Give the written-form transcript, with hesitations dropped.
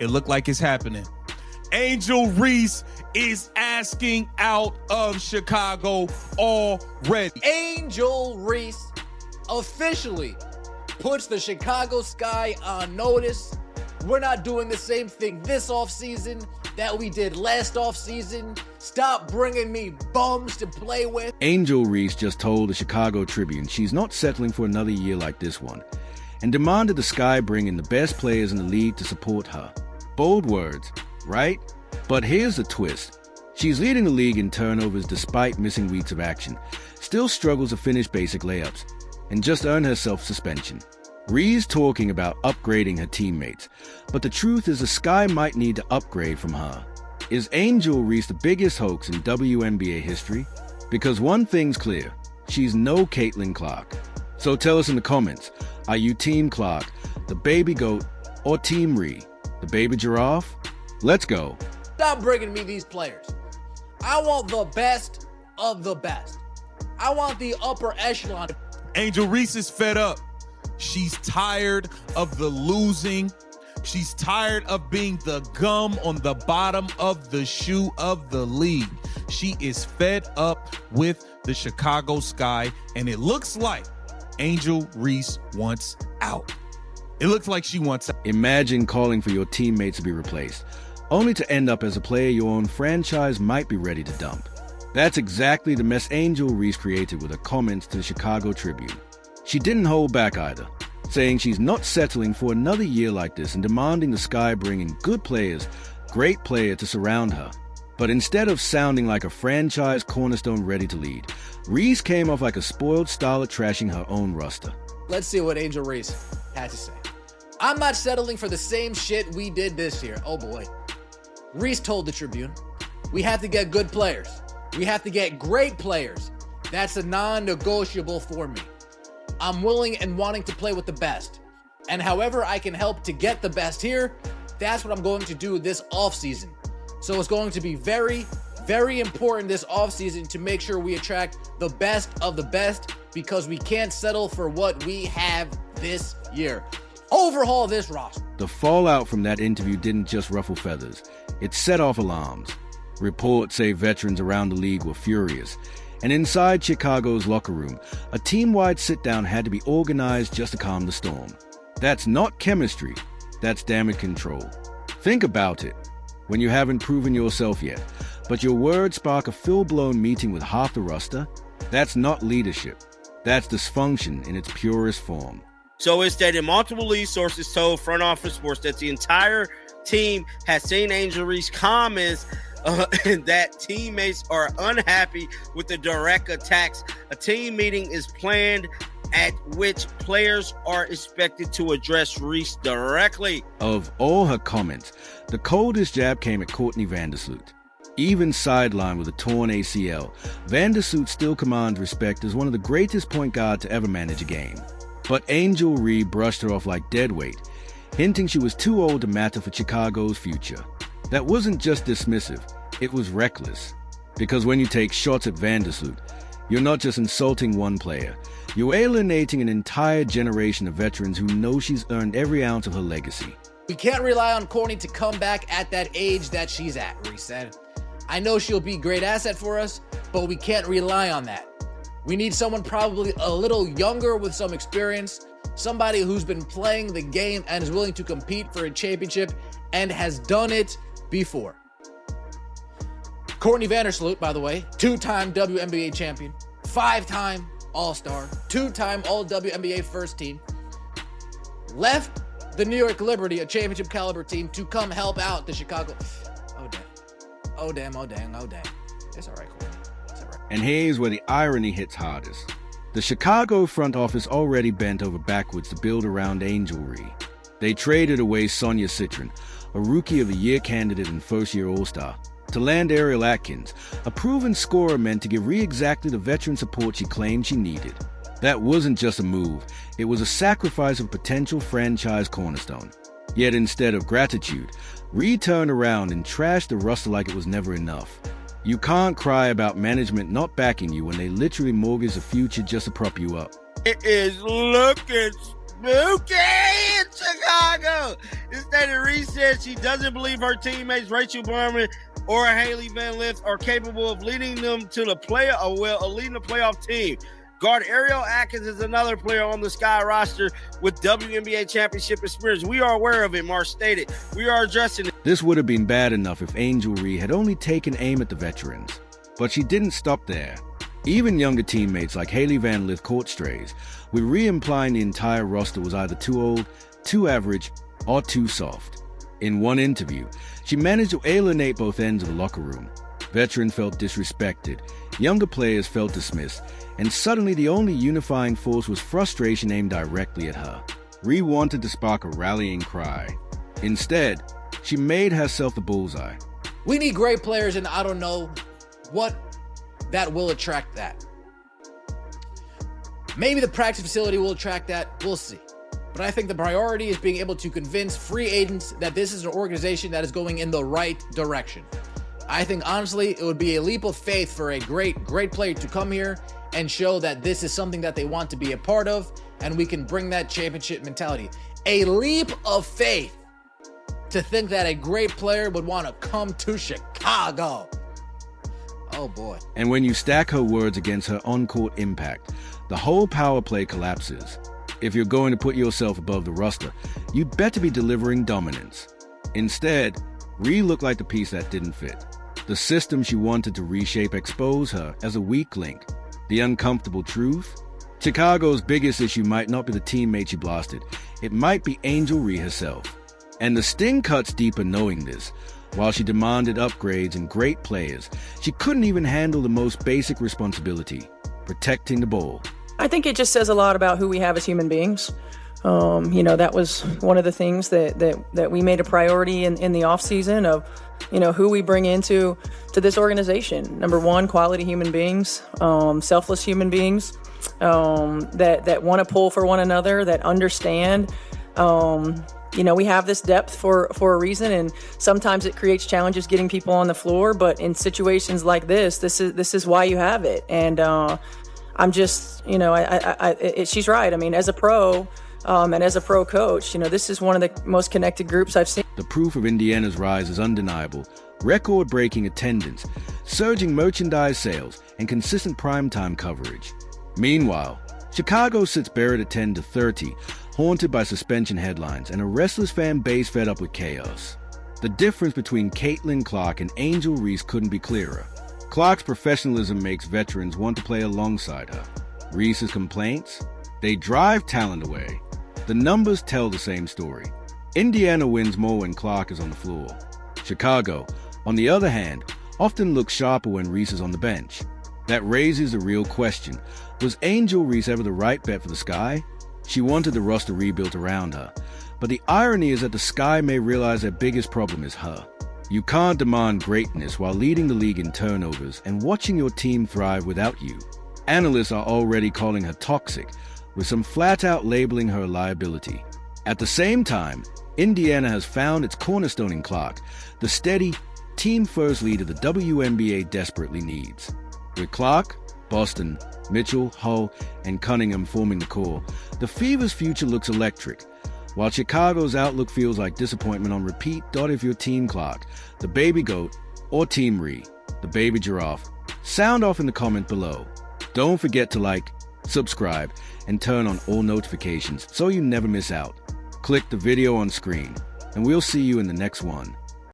It looked like it's happening. Angel Reese is asking out of Chicago already. Angel Reese officially puts the Chicago Sky on notice. We're not doing the same thing this offseason that we did last offseason. Stop bringing me bums to play with. Angel Reese just told the Chicago Tribune she's not settling for another year like this one, and demanded the Sky bring in the best players in the league to support her. Bold words, right? But here's the twist. She's leading the league in turnovers despite missing weeks of action, still struggles to finish basic layups, and just earned herself suspension. Reese talking about upgrading her teammates, but the truth is the Sky might need to upgrade from her. Is Angel Reese the biggest hoax in WNBA history? Because one thing's clear, she's no Caitlin Clark. So tell us in the comments, are you Team Clark, the baby goat, or Team Ree, the baby giraffe? Let's go. Stop bringing me these players. I want the best of the best. I want the upper echelon. Angel Reese is fed up. She's tired of the losing. She's tired of being the gum on the bottom of the shoe of the league. She is fed up with the Chicago Sky, and it looks like Angel Reese wants out. It looks like she wants out. Imagine calling for your teammates to be replaced, only to end up as a player your own franchise might be ready to dump. That's exactly the mess Angel Reese created with her comments to the Chicago Tribune. She didn't hold back either, saying she's not settling for another year like this and demanding the Sky bring in good players, great player to surround her. But instead of sounding like a franchise cornerstone ready to lead, Reese came off like a spoiled starlet trashing her own roster. Let's see what Angel Reese had to say. I'm not settling for the same shit we did this year. Oh boy. Reese told the Tribune, we have to get good players. We have to get great players. That's a non-negotiable for me. I'm willing and wanting to play with the best. And however I can help to get the best here, that's what I'm going to do this offseason. So it's going to be very, very important this offseason to make sure we attract the best of the best, because we can't settle for what we have this year. Overhaul this roster. The fallout from that interview didn't just ruffle feathers. It set off alarms. Reports say veterans around the league were furious. And inside Chicago's locker room, a team-wide sit-down had to be organized just to calm the storm. That's not chemistry, that's damage control. Think about it. When you haven't proven yourself yet, but your words spark a full-blown meeting with half the roster, that's not leadership. That's dysfunction in its purest form. So it's stated multiple lead sources told Front Office Sports that the entire team has seen Angel Reese comments that teammates are unhappy with the direct attacks. A team meeting is planned at which players are expected to address Reese directly. Of all her comments, the coldest jab came at Courtney Vandersloot. Even sidelined with a torn ACL, Vandersloot still commands respect as one of the greatest point guards to ever manage a game. But Angel Reese brushed her off like deadweight, hinting she was too old to matter for Chicago's future. That wasn't just dismissive, it was reckless. Because when you take shots at Vandersloot, you're not just insulting one player, you're alienating an entire generation of veterans who know she's earned every ounce of her legacy. We can't rely on Courtney to come back at that age that she's at, Reese said. I know she'll be a great asset for us, but we can't rely on that. We need someone probably a little younger with some experience, somebody who's been playing the game and is willing to compete for a championship and has done it before. Courtney Vandersloot, by the way, two-time WNBA champion, 5-time All-Star, 2-time All-WNBA first team, left the New York Liberty, a championship caliber team, to come help out the Chicago. Oh, damn. Oh, damn, oh, dang, oh, dang. It's all right, Courtney. It's all right. And here's where the irony hits hardest. The Chicago front office already bent over backwards to build around Angel Reese. They traded away Sonia Citron, a Rookie of the Year candidate and first-year All-Star, to land Ariel Atkins, a proven scorer meant to give Reese exactly the veteran support she claimed she needed. That wasn't just a move, it was a sacrifice of potential franchise cornerstone. Yet instead of gratitude, Reese turned around and trashed the roster like it was never enough. You can't cry about management not backing you when they literally mortgage the future just to prop you up. It is looking spooky. Chicago. Instead, Reese said she doesn't believe her teammates Rachel Berman or Haley Van Lith are capable of leading them to the leading the playoff team. Guard Ariel Atkins is another player on the Sky roster with WNBA championship experience. We are aware of it, Marsh stated. We are addressing it. This would have been bad enough if Angel Reese had only taken aim at the veterans. But she didn't stop there. Even younger teammates like Haley Van Lith caught strays, with Reese implying the entire roster was either too old, too average, or too soft. In one interview, she managed to alienate both ends of the locker room. Veterans felt disrespected, younger players felt dismissed, and suddenly the only unifying force was frustration aimed directly at her. Reese wanted to spark a rallying cry. Instead, she made herself the bullseye. We need great players, and I don't know what that will attract that. Maybe the practice facility will attract that. We'll see. But I think the priority is being able to convince free agents that this is an organization that is going in the right direction. I think, honestly, it would be a leap of faith for a great player to come here and show that this is something that they want to be a part of, and we can bring that championship mentality. A leap of faith to think that a great player would want to come to Chicago. Oh, boy. And when you stack her words against her on-court impact, the whole power play collapses. If you're going to put yourself above the roster, you'd better be delivering dominance. Instead, Reese looked like the piece that didn't fit. The system she wanted to reshape exposed her as a weak link. The uncomfortable truth? Chicago's biggest issue might not be the teammate she blasted. It might be Angel Reese herself. And the sting cuts deeper knowing this. While she demanded upgrades and great players, she couldn't even handle the most basic responsibility, protecting the ball. I think it just says a lot about who we have as human beings. That was one of the things that we made a priority in the offseason of, who we bring into this organization. Number one, quality human beings, selfless human beings that want to pull for one another, that understand. We have this depth for a reason, and sometimes it creates challenges getting people on the floor. But in situations like this is why you have it. And I'm just, she's right. I mean, as a pro and as a pro coach, this is one of the most connected groups I've seen. The proof of Indiana's rise is undeniable. Record-breaking attendance, surging merchandise sales, and consistent primetime coverage. Meanwhile, Chicago sits buried at 10-30, haunted by suspension headlines and a restless fan base fed up with chaos. The difference between Caitlin Clark and Angel Reese couldn't be clearer. Clark's professionalism makes veterans want to play alongside her. Reese's complaints? They drive talent away. The numbers tell the same story. Indiana wins more when Clark is on the floor. Chicago, on the other hand, often looks sharper when Reese is on the bench. That raises the real question. Was Angel Reese ever the right bet for the Sky? She wanted the roster rebuilt around her. But the irony is that the Sky may realize their biggest problem is her. You can't demand greatness while leading the league in turnovers and watching your team thrive without you. Analysts are already calling her toxic, with some flat-out labeling her a liability. At the same time, Indiana has found its cornerstone in Clark, the steady, team-first leader the WNBA desperately needs. With Clark, Boston, Mitchell, Hull, and Cunningham forming the core, the Fever's future looks electric. While Chicago's outlook feels like disappointment on repeat, if your Team Clark, the Baby Goat, or Team Ree, the Baby Giraffe, sound off in the comment below. Don't forget to like, subscribe, and turn on all notifications so you never miss out. Click the video on screen, and we'll see you in the next one.